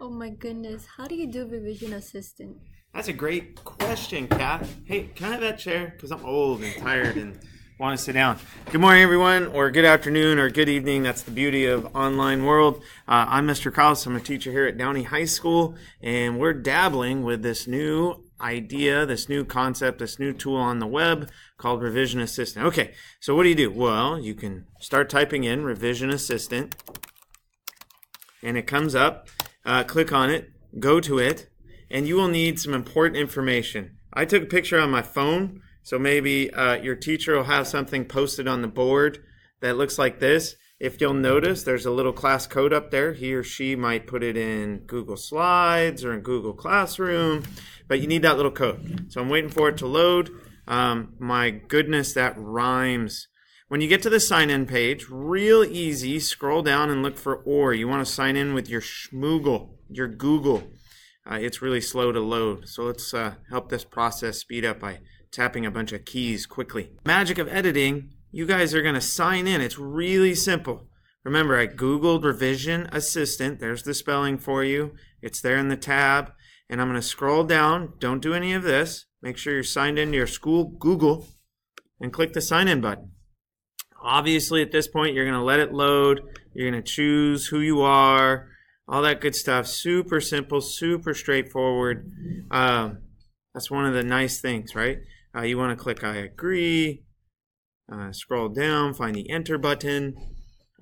Oh my goodness. How do you do revision assistant? That's a great question, Kat. Hey, can I have that chair? Because I'm old and tired and want to sit down. Good morning, everyone, or good afternoon, or good evening. That's the beauty of online world. I'm Mr. Kraus. I'm a teacher here at Downey High School, and we're dabbling with this new idea, this new concept, this new tool on the web called Revision Assistant. Okay, so what do? Well, you can start typing in Revision Assistant, and it comes up. Click on it, go to it, and you will need some important information. I took a picture on my phone, so maybe your teacher will have something posted on the board that looks like this. If you'll notice, there's a little class code up there. He or she might put it in Google Slides or in Google Classroom, but you need that little code. So I'm waiting for it to load. My goodness, that rhymes. When you get to the sign-in page, real easy, scroll down and look for OR. You want to sign in with your Schmoogle, your Google. It's really slow to load, so let's help this process speed up by tapping a bunch of keys quickly. Magic of editing, you guys are going to sign in. It's really simple. Remember, I Googled Revision Assistant. There's the spelling for you. It's there in the tab, and I'm going to scroll down. Don't do any of this. Make sure you're signed into your school Google, and click the sign-in button. Obviously, at this point, you're going to let it load. You're going to choose who you are, all that good stuff. Super simple, super straightforward. That's one of the nice things, right? You want to click I agree, scroll down, find the enter button,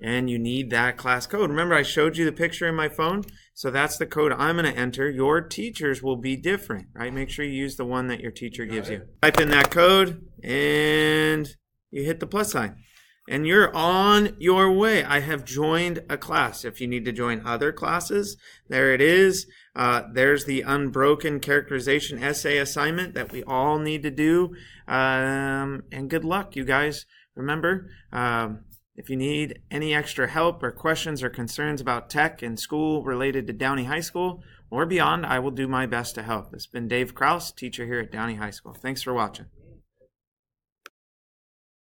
and you need that class code. Remember, I showed you the picture in my phone, so that's the code I'm going to enter. Your teachers will be different, right? Make sure you use the one that your teacher gives you. Type in that code, and you hit the plus sign. And you're on your way. I have joined a class. If you need to join other classes, there it is. There's the unbroken characterization essay assignment that we all need to do. And good luck, you guys. Remember, if you need any extra help or questions or concerns about tech and school related to Downey High School or beyond, I will do my best to help. This has been Dave Kraus, teacher here at Downey High School. Thanks for watching.